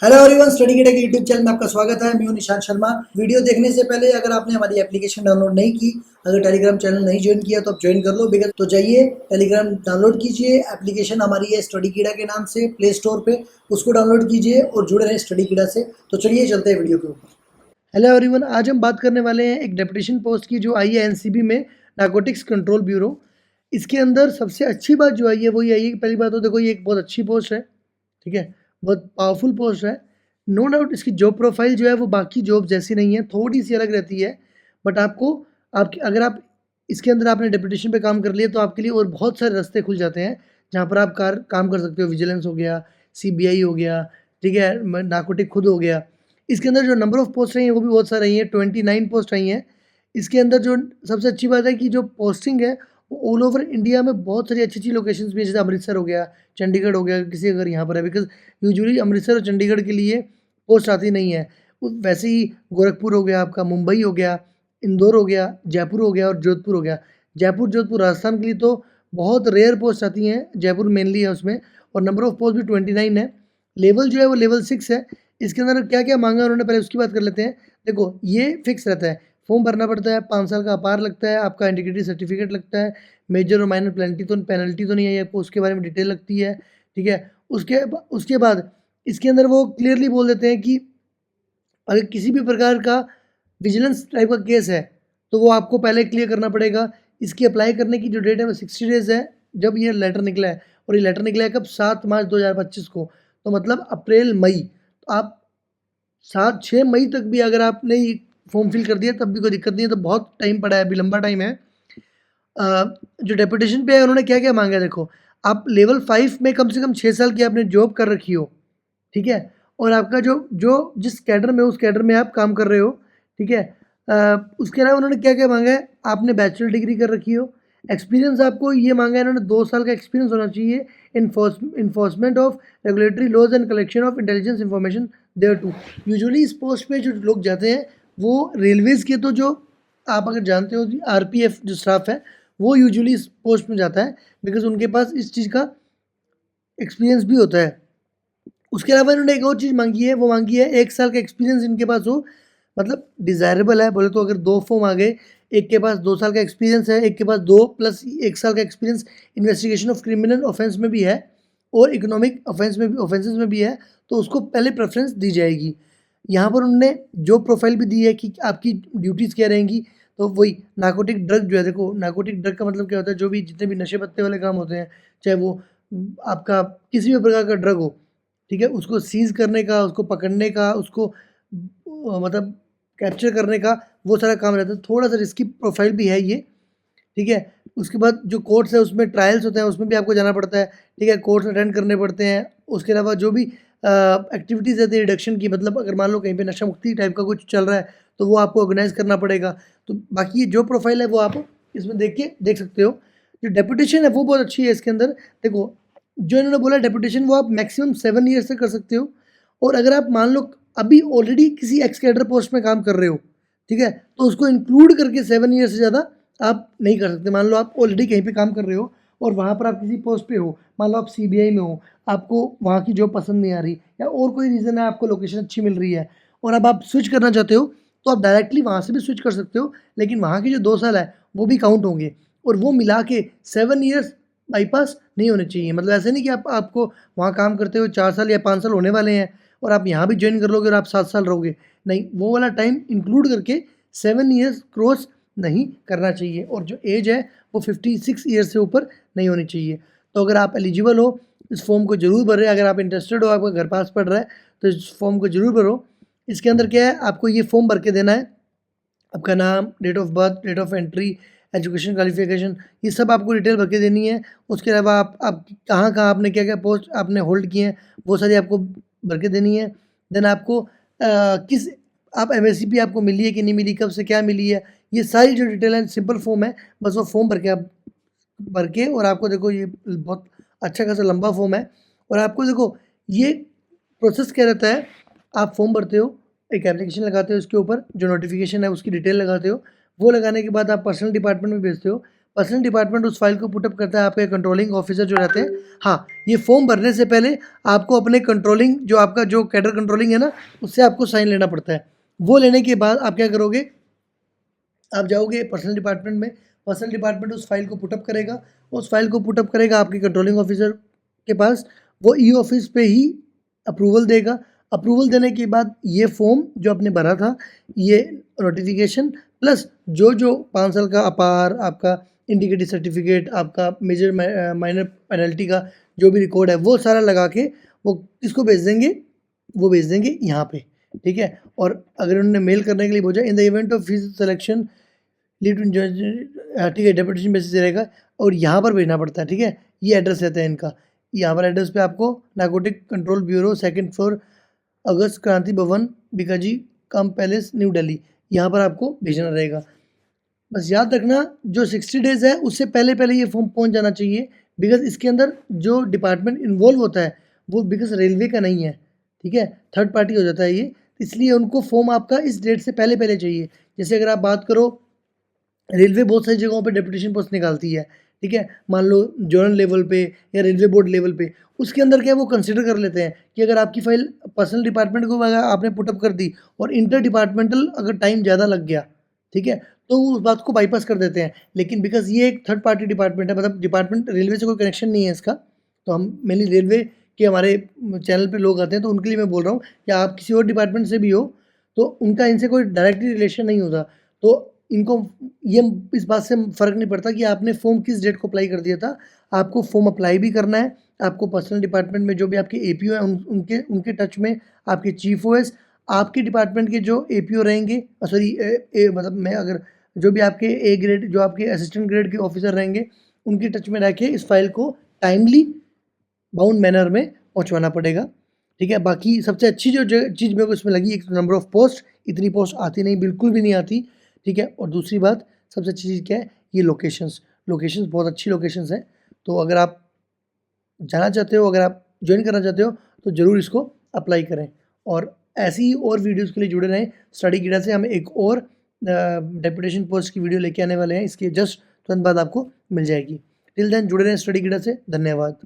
Hello everyone, study gate के YouTube channel में आपका स्वागत है। मैं हूं निशांत शर्मा। वीडियो देखने से पहले अगर आपने हमारी एप्लीकेशन डाउनलोड नहीं की, अगर टेलीग्राम चैनल नहीं ज्वाइन किया तो आप ज्वाइन कर लो। बिकॉज तो जाइए टेलीग्राम डाउनलोड कीजिए। एप्लीकेशन हमारी है स्टडी कीड़ा के नाम से प्ले स्टोर पे, उसको डाउनलोड कीजिए और जुड़े रहें स्टडी कीड़ा से। तो चलिए चलते हैं वीडियो के ऊपर। हेलो एवरीवन, आज हम बात करने वाले हैं एक डेपुटेशन पोस्ट की जो आई है एनसीबी में, नारकोटिक्स कंट्रोल ब्यूरो। इसके अंदर सबसे अच्छी बात जो आई है वो ये आई है कि पहली बात तो देखो, ये एक बहुत अच्छी पोस्ट है, ठीक है, बहुत पावरफुल पोस्ट है। नो डाउट इसकी जॉब प्रोफाइल जो है वो बाकी जॉब जैसी नहीं है, थोड़ी सी अलग रहती है। बट आपको आपकी अगर आप इसके अंदर आपने डेपुटेशन पे काम कर लिया तो आपके लिए और बहुत सारे रास्ते खुल जाते हैं जहाँ पर आप काम कर सकते हो। विजिलेंस हो गया, सीबीआई हो गया, ठीक है, नारकोटिक खुद हो गया। इसके अंदर जो नंबर ऑफ़ पोस्ट आई हैं वो भी बहुत सारी आई हैं, 29 पोस्ट आई हैं। इसके अंदर जो सबसे अच्छी बात है कि जो पोस्टिंग है वो ऑल ओवर इंडिया में बहुत सारी अच्छी-अच्छी लोकेशंस भी है, जैसे अमृतसर हो गया, चंडीगढ़ हो गया, किसी अगर यहाँ पर है, बिकॉज़ यूजुअली अमृतसर और चंडीगढ़ के लिए पोस्ट आती नहीं है। वैसे ही गोरखपुर हो गया आपका, मुंबई हो गया, इंदौर हो गया, जयपुर हो गया और जोधपुर हो गया। जयपुर, जोधपुर राजस्थान के लिए तो बहुत रेयर पोस्ट आती हैं, जयपुर मेनली है उसमें, और नंबर ऑफ़ पोस्ट भी 29 है। लेवल जो है वो लेवल 6 है। इसके अंदर क्या-क्या माँगा उन्होंने पहले उसकी बात कर लेते हैं। देखो, ये फिक्स रहता है, फॉर्म भरना पड़ता है, 5 साल का अपार लगता है, आपका इंटीग्रिटी सर्टिफिकेट लगता है, मेजर और माइनर पेनल्टी तो नहीं है आपको, उसके बारे में डिटेल लगती है, ठीक है। उसके बाद इसके अंदर वो क्लियरली बोल देते हैं कि अगर किसी भी प्रकार का विजिलेंस टाइप का केस है तो वो आपको पहले क्लियर करना पड़ेगा। इसकी अप्लाई करने की जो डेट है वो 60 डेज़ है, जब ये लेटर निकला है। और ये लेटर निकला है कब? 7 मार्च 2025 को, तो मतलब अप्रैल मई। तो आप 7-6 मई तक भी अगर आपने ये फॉर्म फिल कर दिया तब भी कोई दिक्कत नहीं है, तो बहुत टाइम पड़ा है, अभी लंबा टाइम है। जो डेपुटेशन पे है उन्होंने क्या-क्या माँगा है देखो, आप लेवल 5 में कम से कम 6 साल की आपने जॉब कर रखी हो, ठीक है? और आपका जो जो जिस कैडर में, उस कैडर में आप काम कर रहे हो, ठीक है? उसके अलावा उन्होंने क्या-क्या माँगा है, आपने बैचलर डिग्री कर रखी हो, एक्सपीरियंस आपको ये माँगा है इन्होंने, 2 साल का एक्सपीरियंस होना चाहिए enforcement of regulatory laws and collection of intelligence information there to. Usually इस पोस्ट पे जो लोग जाते हैं वो रेलवेज़ के, तो जो आप अगर जानते हो कि आरपीएफ जो स्टाफ है वो यूजुअली इस पोस्ट में जाता है, बिकॉज़ उनके पास इस चीज़ का एक्सपीरियंस भी होता है। उसके अलावा इन्होंने एक और चीज़ माँगी है, वो माँगी है 1 साल का एक्सपीरियंस इनके पास हो, मतलब डिज़ायरेबल है। बोले तो अगर 2 फॉर्म आ गए, एक के पास 2 साल का एक्सपीरियंस है, एक के पास 2 प्लस 1 साल का experience investigation of criminal offence में भी है और इकोनॉमिक ऑफेंसेस में भी है, तो उसको पहले प्रेफ़रेंस दी जाएगी। यहाँ पर उन्होंने जॉब प्रोफ़ाइल भी दी है कि आपकी ड्यूटीज़ क्या रहेंगी, तो वही नारकोटिक ड्रग जो है, देखो नारकोटिक ड्रग का मतलब क्या होता है, जो भी जितने भी नशे पत्ते वाले काम होते हैं, चाहे वो आपका किसी भी प्रकार का ड्रग हो, ठीक है? उसको सीज़ करने का, उसको पकड़ने का, उसको मतलब कैप्चर करने का, वो सारा काम रहता है। थोड़ा-सा रिस्की प्रोफ़ाइल भी है ये, ठीक है? उसके बाद जो कोर्ट्स है उसमें ट्रायल्स होते हैं, उसमें भी आपको जाना पड़ता है, ठीक है? कोर्ट्स अटेंड करने पड़ते हैं। उसके अलावा जो भी एक्टिविटीज़ रहती है रिडक्शन की, मतलब अगर मान लो कहीं पे नशा मुक्ति टाइप का कुछ चल रहा है, तो वो आपको ऑर्गेनाइज़ करना पड़ेगा। तो बाकी ये जो प्रोफ़ाइल है वो आप इसमें देख सकते हो। जो डेपुटेशन है वो बहुत अच्छी है इसके अंदर। देखो, जो इन्होंने बोला डेपुटेशन वो आप मैक्सिमम 7 ईयर्स तक कर सकते हो, और अगर आप मान लो अभी ऑलरेडी किसी एक्स कैडर पोस्ट में काम कर रहे हो, ठीक है? तो उसको इंक्लूड करके 7 ईयर से ज़्यादा आप नहीं कर सकते। मान लो आप ऑलरेडी कहीं पे काम कर रहे हो और वहाँ पर आप किसी पोस्ट पे हो, मान लो आप सीबीआई में हो, आपको वहाँ की जॉब पसंद नहीं आ रही या और कोई रीज़न है, आपको लोकेशन अच्छी मिल रही है और अब आप स्विच करना चाहते हो, तो आप डायरेक्टली वहाँ से भी स्विच कर सकते हो, लेकिन वहाँ के जो 2 साल है वो भी काउंट होंगे और वो मिला के 7 ईयर्स बाईपास नहीं होने चाहिए। मतलब ऐसे नहीं कि आपको वहाँ काम करते हुए 4 साल या 5 साल होने वाले हैं और आप यहाँ भी जॉइन कर लोगे और आप 7 साल रहोगे। नहीं, वो वाला टाइम इंक्लूड करके 7 ईयर्स क्रॉस नहीं करना चाहिए और जो एज है वो 56 ईयर्स से ऊपर नहीं होनी चाहिए। तो अगर आप एलिजिबल हो, इस फॉर्म को ज़रूर भरें। अगर आप इंटरेस्टेड हो, आपका घर पास पड़ रहा है, तो इस फॉर्म को ज़रूर भरो। इसके अंदर क्या है, आपको ये फॉर्म भर के देना है, आपका नाम, date of birth, date of entry, education qualification, ये सब आपको डिटेल भर के देनी है। उसके अलावा आप कहाँ-कहाँ आपने क्या-क्या पोस्ट आपने होल्ड किए हैं, वो सारी आपको भर के देनी है। देन आपको किस आप एमएससीपी आपको मिली है कि नहीं मिली, कब से क्या मिली है, ये सारी जो डिटेल है, सिंपल फॉर्म है, बस वो फॉर्म भर के और आपको देखो ये बहुत अच्छा खासा लंबा फॉर्म है और आपको देखो ये प्रोसेस क्या रहता है, आप फॉर्म भरते हो, एक एप्लीकेशन लगाते हो, उसके ऊपर जो नोटिफिकेशन है उसकी डिटेल लगाते हो, वो लगाने के बाद आप पर्सनल डिपार्टमेंट में भेजते हो। पर्सनल डिपार्टमेंट उस फाइल को पुटअप करता है, आपके कंट्रोलिंग ऑफिसर जो रहते हैं। हाँ, ये फॉर्म भरने से पहले आपको अपने कंट्रोलिंग जो आपका जो कैडर कंट्रोलिंग है ना, उससे आपको साइन लेना पड़ता है। वो लेने के बाद आप क्या करोगे, आप जाओगे पर्सनल डिपार्टमेंट में, पर्सनल डिपार्टमेंट उस फाइल को पुटअप करेगा, उस फाइल को पुटअप करेगा आपके कंट्रोलिंग ऑफिसर के पास, वो ई ऑफिस पे ही अप्रूवल देगा। अप्रूवल देने के बाद ये फॉर्म जो आपने भरा था, ये नोटिफिकेशन प्लस जो 5 साल का अपार, आपका इंडिकेटिव सर्टिफिकेट, आपका मेजर माइनर पेनल्टी का जो भी रिकॉर्ड है, वो सारा लगा के वो किसको भेज देंगे, वो भेज देंगे यहाँ पे, ठीक है। और अगर उन्होंने मेल करने के लिए भेजा, in the event of his selection leave to जज, ठीक है, डेपुटेशन बेसिस रहेगा और यहाँ पर भेजना पड़ता है, ठीक है। ये एड्रेस रहता है इनका, यहाँ पर एड्रेस पे आपको narcotic control bureau, 2nd floor, August Kranti Bhavan, Bhikaji Cama palace, New Delhi, यहाँ पर आपको भेजना रहेगा। बस याद रखना, जो 60 डेज़ है उससे पहले पहले ये फॉर्म पहुँच जाना चाहिए, बिकॉज इसके अंदर जो डिपार्टमेंट इन्वॉल्व होता है वो बिकॉज रेलवे का नहीं है, ठीक है, थर्ड पार्टी हो जाता है ये, इसलिए उनको फॉर्म आपका इस डेट से पहले पहले चाहिए। जैसे अगर आप बात करो, रेलवे बहुत सारी जगहों पे डेपुटेशन पोस्ट निकालती है, ठीक है, मान लो जोनल लेवल पे या रेलवे बोर्ड लेवल पे, उसके अंदर क्या है वो कंसिडर कर लेते हैं कि अगर आपकी फ़ाइल पर्सनल डिपार्टमेंट को अगर आपने पुटअप कर दी और इंटर डिपार्टमेंटल अगर टाइम ज़्यादा लग गया, ठीक है, तो वो उस बात को बाईपास कर देते हैं। लेकिन बिकॉज़ ये एक थर्ड पार्टी डिपार्टमेंट है, मतलब डिपार्टमेंट रेलवे से कोई कनेक्शन नहीं है इसका, तो हम मेनली रेलवे के हमारे चैनल पे लोग आते हैं, तो उनके लिए मैं बोल रहा हूँ, या आप किसी और डिपार्टमेंट से भी हो, तो उनका इनसे कोई डायरेक्टली रिलेशन नहीं होता। तो इनको ये इस बात से फ़र्क नहीं पड़ता कि आपने फ़ॉर्म किस डेट को अप्लाई कर दिया था, आपको फ़ॉर्म अप्लाई भी करना है। आपको पर्सनल डिपार्टमेंट में जो भी आपके एपीओ हैं उनके टच में, आपके चीफ ओएस, आपके डिपार्टमेंट के जो एपीओ रहेंगे, सॉरी मतलब मैं अगर जो भी आपके ए ग्रेड, जो आपके असिस्टेंट ग्रेड के ऑफिसर रहेंगे, उनके टच में रह के इस फाइल को टाइमली बाउंड मैनर में पहुँचवाना पड़ेगा, ठीक है। बाकी सबसे अच्छी जो चीज़ मेरे को इसमें लगी, एक नंबर ऑफ़ पोस्ट, इतनी पोस्ट आती नहीं, बिल्कुल भी नहीं आती, ठीक है। और दूसरी बात, सबसे अच्छी चीज़ क्या है, ये लोकेशंस बहुत अच्छी लोकेशंस हैं। तो अगर आप जाना चाहते हो, अगर आप जॉइन करना चाहते हो, तो ज़रूर इसको अप्लाई करें। और ऐसी ही और वीडियोज़ के लिए जुड़े रहें स्टडी गिडा से। हम एक और डेपुटेशन पोस्ट की वीडियो लेके आने वाले हैं, इसके जस्ट तुरंत बाद आपको मिल जाएगी। टिल देन जुड़े रहें स्टडी गिडा से। धन्यवाद।